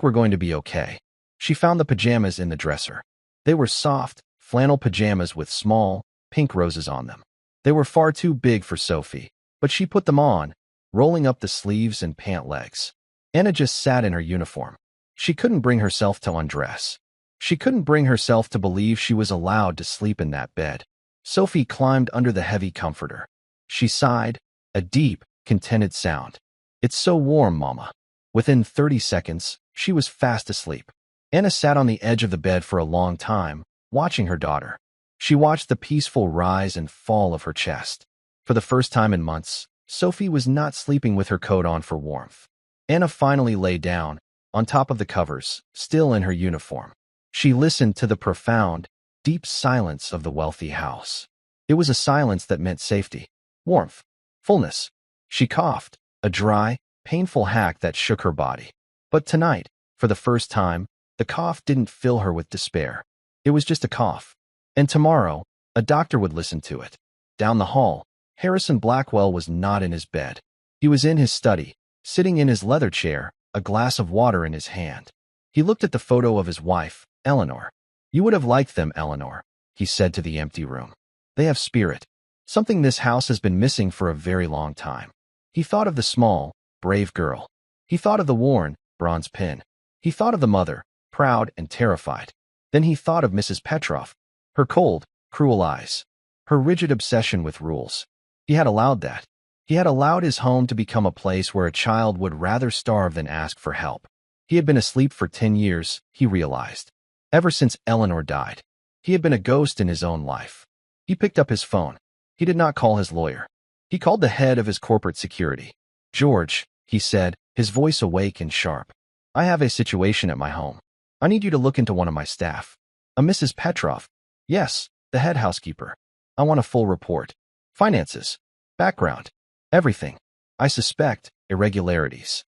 we're going to be okay. She found the pajamas in the dresser. They were soft, flannel pajamas with small, pink roses on them. They were far too big for Sophie, but she put them on, rolling up the sleeves and pant legs. Anna just sat in her uniform. She couldn't bring herself to undress. She couldn't bring herself to believe she was allowed to sleep in that bed. Sophie climbed under the heavy comforter. She sighed, a deep, contented sound. It's so warm, Mama. Within 30 seconds, she was fast asleep. Anna sat on the edge of the bed for a long time, watching her daughter. She watched the peaceful rise and fall of her chest. For the first time in months, Sophie was not sleeping with her coat on for warmth. Anna finally lay down, on top of the covers, still in her uniform. She listened to the profound, deep silence of the wealthy house. It was a silence that meant safety, warmth, fullness. She coughed, a dry, painful hack that shook her body. But tonight, for the first time, the cough didn't fill her with despair. It was just a cough. And tomorrow, a doctor would listen to it. Down the hall, Harrison Blackwell was not in his bed. He was in his study, sitting in his leather chair, a glass of water in his hand. He looked at the photo of his wife, Eleanor. You would have liked them, Eleanor, he said to the empty room. They have spirit. Something this house has been missing for a very long time. He thought of the small, brave girl. He thought of the worn, bronze pin. He thought of the mother, proud and terrified. Then he thought of Mrs. Petrov, her cold, cruel eyes, her rigid obsession with rules. He had allowed that. He had allowed his home to become a place where a child would rather starve than ask for help. He had been asleep for 10 years, he realized. Ever since Eleanor died, he had been a ghost in his own life. He picked up his phone. He did not call his lawyer. He called the head of his corporate security. George, he said, his voice awake and sharp. I have a situation at my home. I need you to look into one of my staff. A Mrs. Petrov. Yes, the head housekeeper. I want a full report. Finances. Background. Everything. I suspect irregularities.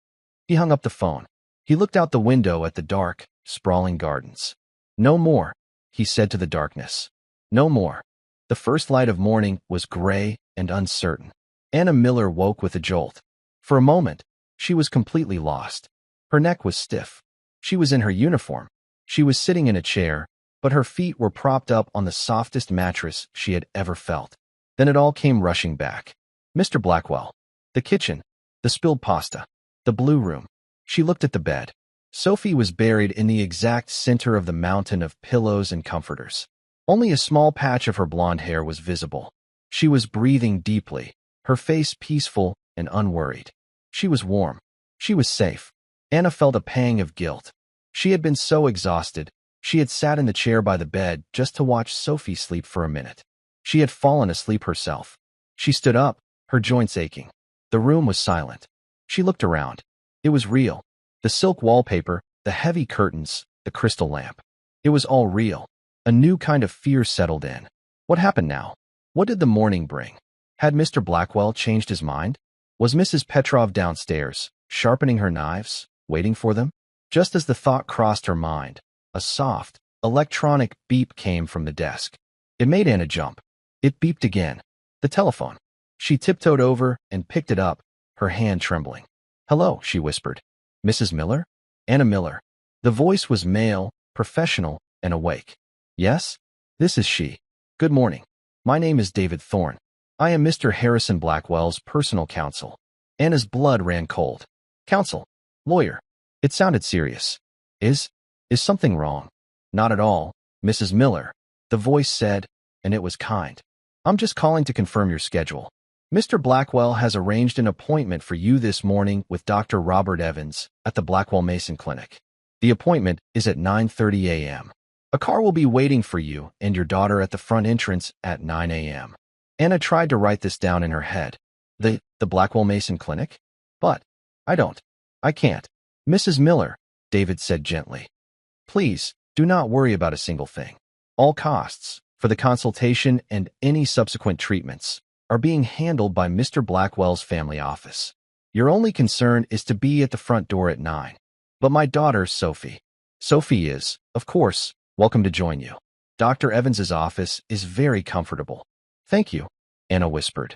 He hung up the phone. He looked out the window at the dark, sprawling gardens. No more, he said to the darkness. No more. The first light of morning was gray and uncertain. Anna Miller woke with a jolt. For a moment, she was completely lost. Her neck was stiff. She was in her uniform. She was sitting in a chair, but her feet were propped up on the softest mattress she had ever felt. Then it all came rushing back. Mr. Blackwell. The kitchen. The spilled pasta. The blue room. She looked at the bed. Sophie was buried in the exact center of the mountain of pillows and comforters. Only a small patch of her blonde hair was visible. She was breathing deeply, her face peaceful and unworried. She was warm. She was safe. Anna felt a pang of guilt. She had been so exhausted, she had sat in the chair by the bed just to watch Sophie sleep for a minute. She had fallen asleep herself. She stood up, her joints aching. The room was silent. She looked around. It was real. The silk wallpaper, the heavy curtains, the crystal lamp. It was all real. A new kind of fear settled in. What happened now? What did the morning bring? Had Mr. Blackwell changed his mind? Was Mrs. Petrov downstairs, sharpening her knives, waiting for them? Just as the thought crossed her mind, a soft, Electronic beep came from the desk. It made Anna jump. It beeped again. The telephone. She tiptoed over and picked it up, her hand trembling. "Hello," she whispered. "Mrs. Miller?" "Anna Miller." The voice was male, professional, and awake. "Yes? This is she. Good morning. My name is David Thorne. I am Mr. Harrison Blackwell's personal counsel." Anna's blood ran cold. "Counsel? Lawyer?" It sounded serious. Is something wrong?" "Not at all, Mrs. Miller," the voice said, and it was kind. "I'm just calling to confirm your schedule. Mr. Blackwell has arranged an appointment for you this morning with Dr. Robert Evans at the Blackwell Mason Clinic. The appointment is at 9:30 a.m. A car will be waiting for you and your daughter at the front entrance at 9 a.m. Anna tried to write this down in her head. The Blackwell Mason Clinic? But I can't. "Mrs. Miller," David said gently. "Please, do not worry about a single thing. All costs for the consultation and any subsequent treatments are being handled by Mr. Blackwell's family office. Your only concern is to be at the front door at 9. But my daughter, Sophie is, of course, welcome to join you. Dr. Evans's office is very comfortable." "Thank you," Anna whispered.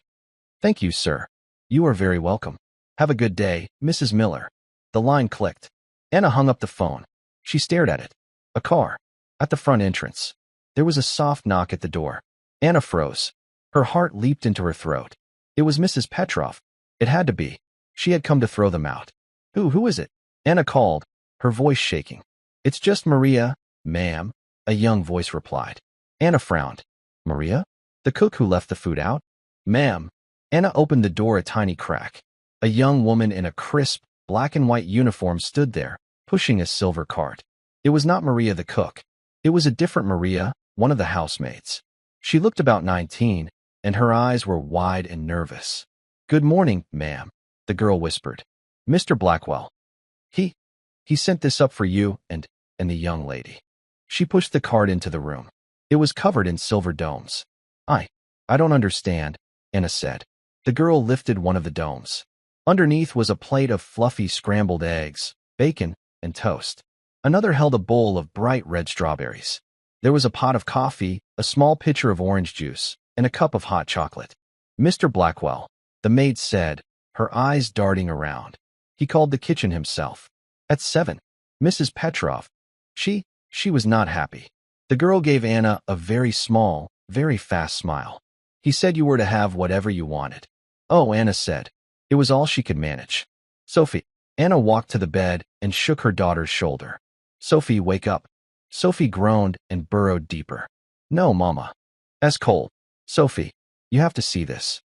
"Thank you, sir. You are very welcome. Have a good day, Mrs. Miller." The line clicked. Anna hung up the phone. She stared at it. A car. At the front entrance. There was a soft knock at the door. Anna froze. Her heart leaped into her throat. It was Mrs. Petrov. It had to be. She had come to throw them out. Who is it?" Anna called, her voice shaking. "It's just Maria, ma'am," a young voice replied. Anna frowned. "Maria? The cook who left the food out?" "Ma'am." Anna opened the door a tiny crack. A young woman in a crisp, black and white uniform stood there, pushing a silver cart. It was not Maria the cook. It was a different Maria, one of the housemaids. She looked about 19, and her eyes were wide and nervous. "Good morning, ma'am," the girl whispered. "Mr. Blackwell. He sent this up for you and the young lady." She pushed the cart into the room. It was covered in silver domes. I don't understand," Anna said. The girl lifted one of the domes. Underneath was a plate of fluffy scrambled eggs, bacon, and toast. Another held a bowl of bright red strawberries. There was a pot of coffee, a small pitcher of orange juice, and a cup of hot chocolate. "Mr. Blackwell," the maid said, her eyes darting around. "He called the kitchen himself. At 7. Mrs. Petrov. She was not happy." The girl gave Anna a very small, very fast smile. "He said you were to have whatever you wanted." "Oh," Anna said. It was all she could manage. "Sophie." Anna walked to the bed and shook her daughter's shoulder. "Sophie, wake up." Sophie groaned and burrowed deeper. "No, Mama. As cold. Sophie, you have to see this."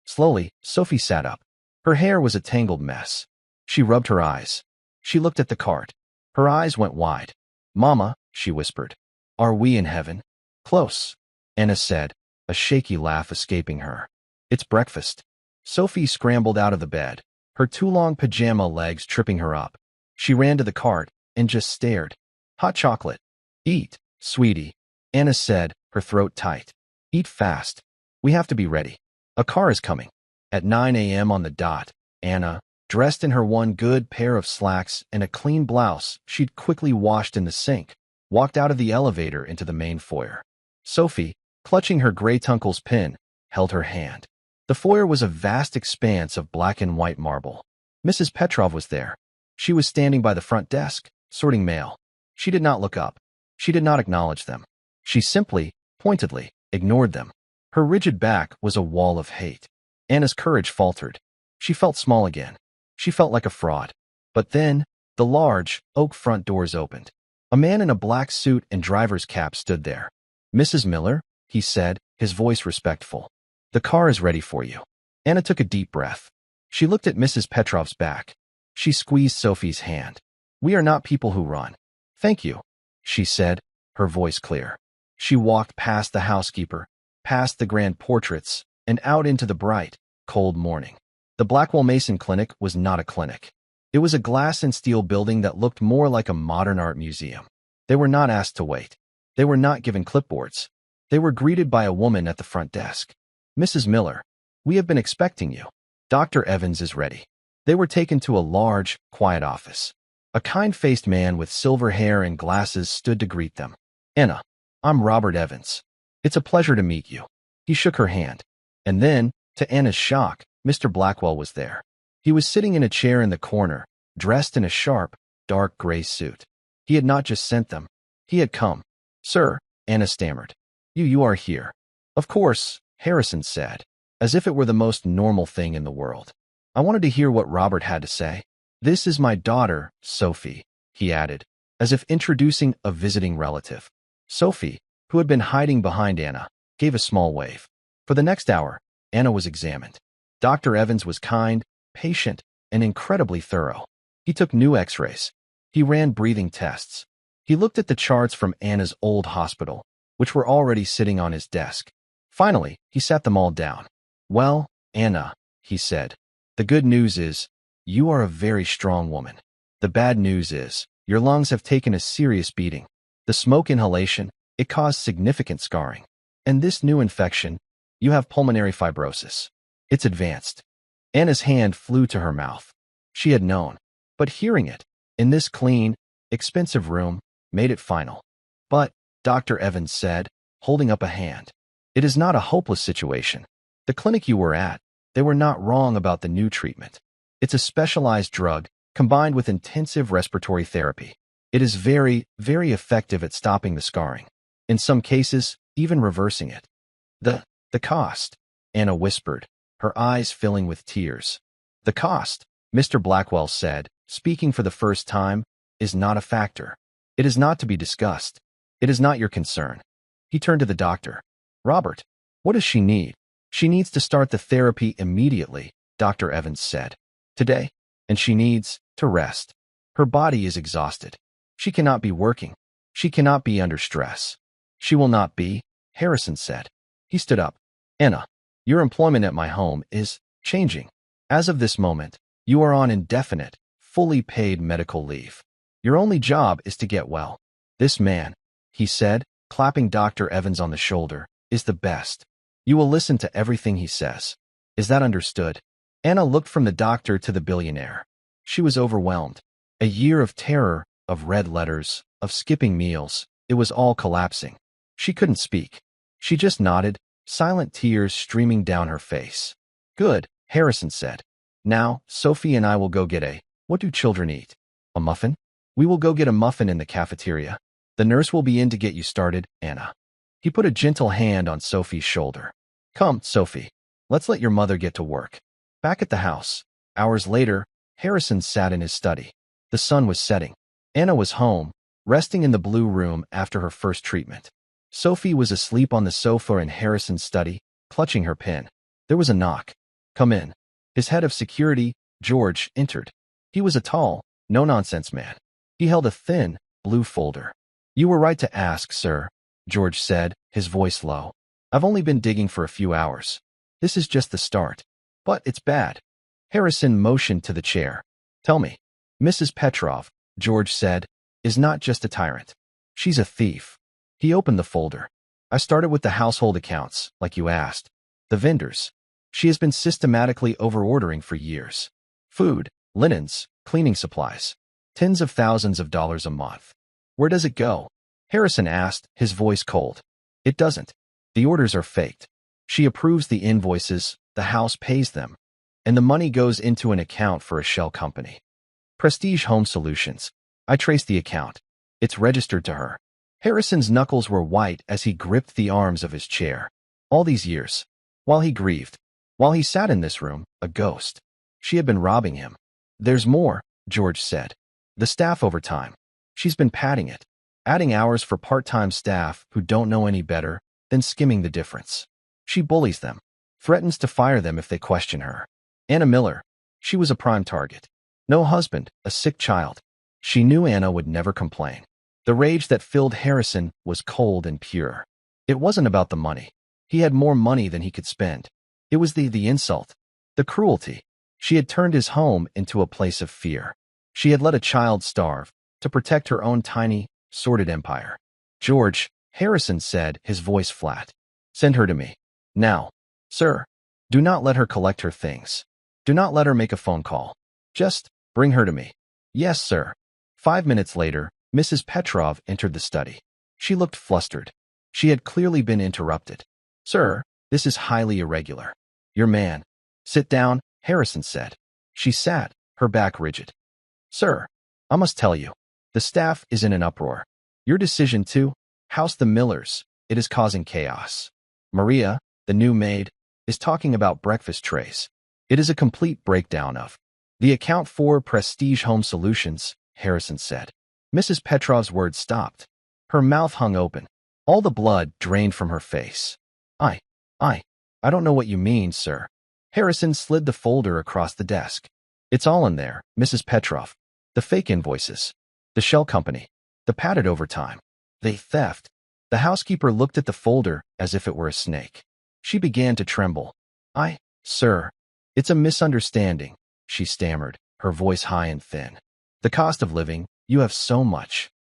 Slowly, Sophie sat up. Her hair was a tangled mess. She rubbed her eyes. She looked at the cart. Her eyes went wide. "Mama," she whispered. "Are we in heaven?" "Close," Anna said, a shaky laugh escaping her. "It's breakfast." Sophie scrambled out of the bed, her two long pajama legs tripping her up. She ran to the cart and just stared. "Hot chocolate." "Eat, sweetie," Anna said, her throat tight. "Eat fast. We have to be ready. A car is coming." At 9 a.m. on the dot, Anna, dressed in her one good pair of slacks and a clean blouse she'd quickly washed in the sink, walked out of the elevator into the main foyer. Sophie, clutching her Grey-Tunkle's pin, held her hand. The foyer was a vast expanse of black and white marble. Mrs. Petrov was there. She was standing by the front desk, sorting mail. She did not look up. She did not acknowledge them. She simply, pointedly, ignored them. Her rigid back was a wall of hate. Anna's courage faltered. She felt small again. She felt like a fraud. But then, the large, oak front doors opened. A man in a black suit and driver's cap stood there. "Mrs. Miller," he said, his voice respectful. "The car is ready for you." Anna took a deep breath. She looked at Mrs. Petrov's back. She squeezed Sophie's hand. "We are not people who run." "Thank you," she said, her voice clear. She walked past the housekeeper, past the grand portraits, and out into the bright, cold morning. The Blackwell Mason Clinic was not a clinic. It was a glass and steel building that looked more like a modern art museum. They were not asked to wait. They were not given clipboards. They were greeted by a woman at the front desk. "Mrs. Miller, we have been expecting you. Dr. Evans is ready." They were taken to a large, quiet office. A kind-faced man with silver hair and glasses stood to greet them. Anna, I'm Robert Evans. It's a pleasure to meet you. He shook her hand. And then, to Anna's shock, Mr. Blackwell was there. He was sitting in a chair in the corner, dressed in a sharp, dark gray suit. He had not just sent them. He had come. Sir, Anna stammered. You are here. Of course, Harrison said, as if it were the most normal thing in the world. I wanted to hear what Robert had to say. This is my daughter, Sophie, he added, as if introducing a visiting relative. Sophie, who had been hiding behind Anna, gave a small wave. For the next hour, Anna was examined. Dr. Evans was kind, patient, and incredibly thorough. He took new x-rays. He ran breathing tests. He looked at the charts from Anna's old hospital, which were already sitting on his desk. Finally, he sat them all down. Well, Anna, he said, the good news is, you are a very strong woman. The bad news is, your lungs have taken a serious beating. The smoke inhalation, it caused significant scarring. And this new infection, you have pulmonary fibrosis. It's advanced. Anna's hand flew to her mouth. She had known. But hearing it, in this clean, expensive room, made it final. But, Dr. Evans said, holding up a hand, it is not a hopeless situation. The clinic you were at, they were not wrong about the new treatment. It's a specialized drug, combined with intensive respiratory therapy. It is very, very effective at stopping the scarring. In some cases, even reversing it. The cost, Anna whispered, her eyes filling with tears. The cost, Mr. Blackwell said, speaking for the first time, is not a factor. It is not to be discussed. It is not your concern. He turned to the doctor. Robert, what does she need? She needs to start the therapy immediately, Dr. Evans said. Today, and she needs to rest. Her body is exhausted. She cannot be working. She cannot be under stress. She will not be, Harrison said. He stood up. Anna, your employment at my home is changing. As of this moment, you are on indefinite, fully paid medical leave. Your only job is to get well. This man, he said, clapping Dr. Evans on the shoulder, is the best. You will listen to everything he says. Is that understood? Anna looked from the doctor to the billionaire. She was overwhelmed. A year of terror, of red letters, of skipping meals, it was all collapsing. She couldn't speak. She just nodded, silent tears streaming down her face. Good, Harrison said. Now, Sophie and I will go get what do children eat? A muffin? We will go get a muffin in the cafeteria. The nurse will be in to get you started, Anna. He put a gentle hand on Sophie's shoulder. Come, Sophie. Let's let your mother get to work. Back at the house, hours later, Harrison sat in his study. The sun was setting. Anna was home, resting in the blue room after her first treatment. Sophie was asleep on the sofa in Harrison's study, clutching her pen. There was a knock. Come in. His head of security, George, entered. He was a tall, no-nonsense man. He held a thin, blue folder. You were right to ask, sir, George said, his voice low. I've only been digging for a few hours. This is just the start. But it's bad. Harrison motioned to the chair. Tell me. Mrs. Petrov, George said, is not just a tyrant. She's a thief. He opened the folder. I started with the household accounts, like you asked. The vendors. She has been systematically over-ordering for years. Food, linens, cleaning supplies. Tens of thousands of dollars a month. Where does it go? Harrison asked, his voice cold. It doesn't. The orders are faked. She approves the invoices, the house pays them, and the money goes into an account for a shell company. Prestige Home Solutions. I traced the account. It's registered to her. Harrison's knuckles were white as he gripped the arms of his chair. All these years. While he grieved. While he sat in this room, a ghost. She had been robbing him. There's more, George said. The staff overtime. She's been padding it. Adding hours for part-time staff who don't know any better than skimming the difference. She bullies them. Threatens to fire them if they question her. Anna Miller. She was a prime target. No husband, a sick child. She knew Anna would never complain. The rage that filled Harrison was cold and pure. It wasn't about the money. He had more money than he could spend. It was the insult. The cruelty. She had turned his home into a place of fear. She had let a child starve to protect her own tiny, sordid empire. George, Harrison said, his voice flat. Send her to me. Now. Sir. Do not let her collect her things. Do not let her make a phone call. Just bring her to me. Yes, sir. 5 minutes later, Mrs. Petrov entered the study. She looked flustered. She had clearly been interrupted. Sir, this is highly irregular. Your man. Sit down, Harrison said. She sat, her back rigid. Sir, I must tell you, the staff is in an uproar. Your decision to house the Millers, it is causing chaos. Maria, the new maid, is talking about breakfast trays. It is a complete breakdown of the account for Prestige Home Solutions, Harrison said. Mrs. Petrov's words stopped. Her mouth hung open. All the blood drained from her face. I don't know what you mean, sir. Harrison slid the folder across the desk. It's all in there, Mrs. Petrov. The fake invoices. The shell company. The padded overtime. The theft. The housekeeper looked at the folder as if it were a snake. She began to tremble. Sir, it's a misunderstanding, she stammered, her voice high and thin. The cost of living, you have so much.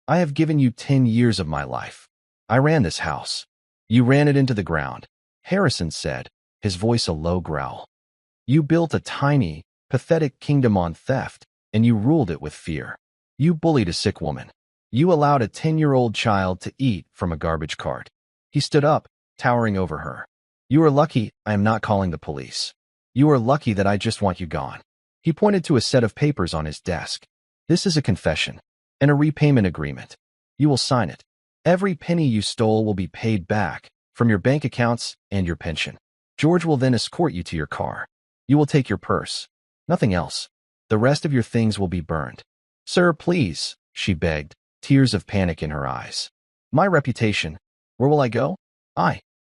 I have given you 10 years of my life. I ran this house. You ran it into the ground, Harrison said, his voice a low growl. You built a tiny, pathetic kingdom on theft, and you ruled it with fear. You bullied a sick woman. You allowed a 10-year-old child to eat from a garbage cart. He stood up, towering over her. You are lucky I am not calling the police. You are lucky that I just want you gone. He pointed to a set of papers on his desk. This is a confession and a repayment agreement. You will sign it. Every penny you stole will be paid back from your bank accounts and your pension. George will then escort you to your car. You will take your purse. Nothing else. The rest of your things will be burned. Sir, please, she begged, tears of panic in her eyes. My reputation. Where will I go?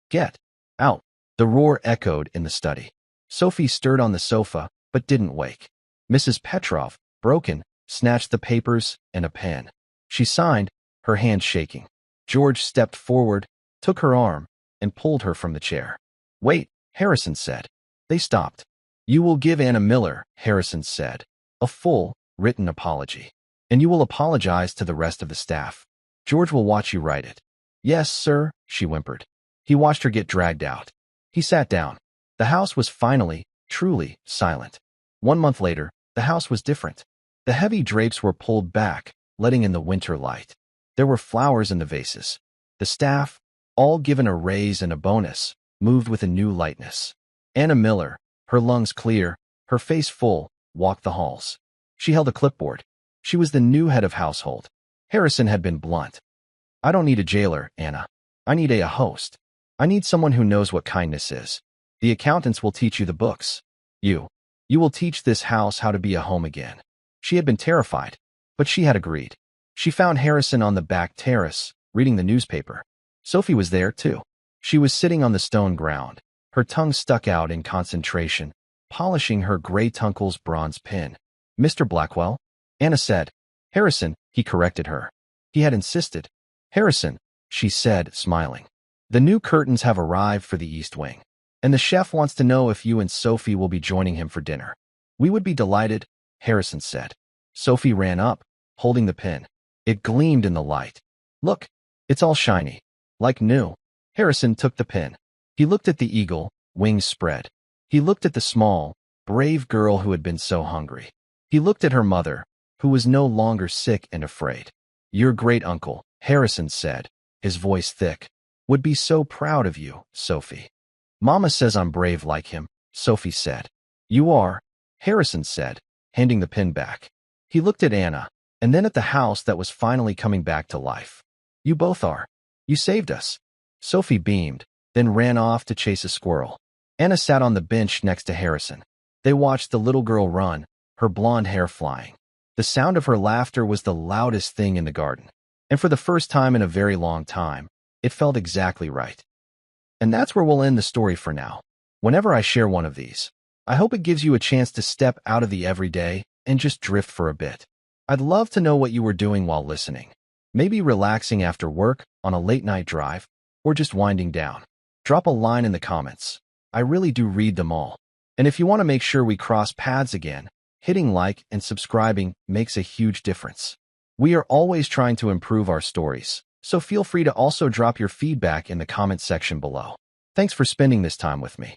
Get out. The roar echoed in the study. Sophie stirred on the sofa, but didn't wake. Mrs. Petrov, broken, snatched the papers and a pen. She signed, her hand shaking. George stepped forward, took her arm, and pulled her from the chair. Wait, Harrison said. They stopped. You will give Anna Miller, Harrison said, a full, written apology. And you will apologize to the rest of the staff. George will watch you write it. Yes, sir, she whimpered. He watched her get dragged out. He sat down. The house was finally, truly, silent. 1 month later, the house was different. The heavy drapes were pulled back, letting in the winter light. There were flowers in the vases. The staff, all given a raise and a bonus, moved with a new lightness. Anna Miller, her lungs clear, her face full, walked the halls. She held a clipboard. She was the new head of household. Harrison had been blunt. I don't need a jailer, Anna. I need a host. I need someone who knows what kindness is. The accountants will teach you the books. You will teach this house how to be a home again. She had been terrified, but she had agreed. She found Harrison on the back terrace, reading the newspaper. Sophie was there, too. She was sitting on the stone ground, her tongue stuck out in concentration, polishing her great-uncle's bronze pin. Mr. Blackwell? Anna said. Harrison, he corrected her. He had insisted. Harrison, she said, smiling. The new curtains have arrived for the East Wing, and the chef wants to know if you and Sophie will be joining him for dinner. We would be delighted, Harrison said. Sophie ran up, holding the pin. It gleamed in the light. Look, it's all shiny, like new. Harrison took the pin. He looked at the eagle, wings spread. He looked at the small, brave girl who had been so hungry. He looked at her mother, who was no longer sick and afraid. Your great-uncle, Harrison said, his voice thick, would be so proud of you, Sophie. Mama says I'm brave like him, Sophie said. You are, Harrison said, handing the pin back. He looked at Anna, and then at the house that was finally coming back to life. You both are. You saved us. Sophie beamed, then ran off to chase a squirrel. Anna sat on the bench next to Harrison. They watched the little girl run, her blonde hair flying. The sound of her laughter was the loudest thing in the garden. And for the first time in a very long time, it felt exactly right. And that's where we'll end the story for now. Whenever I share one of these, I hope it gives you a chance to step out of the everyday and just drift for a bit. I'd love to know what you were doing while listening. Maybe relaxing after work, on a late-night drive, or just winding down. Drop a line in the comments. I really do read them all. And if you want to make sure we cross paths again, hitting like and subscribing makes a huge difference. We are always trying to improve our stories, so feel free to also drop your feedback in the comment section below. Thanks for spending this time with me.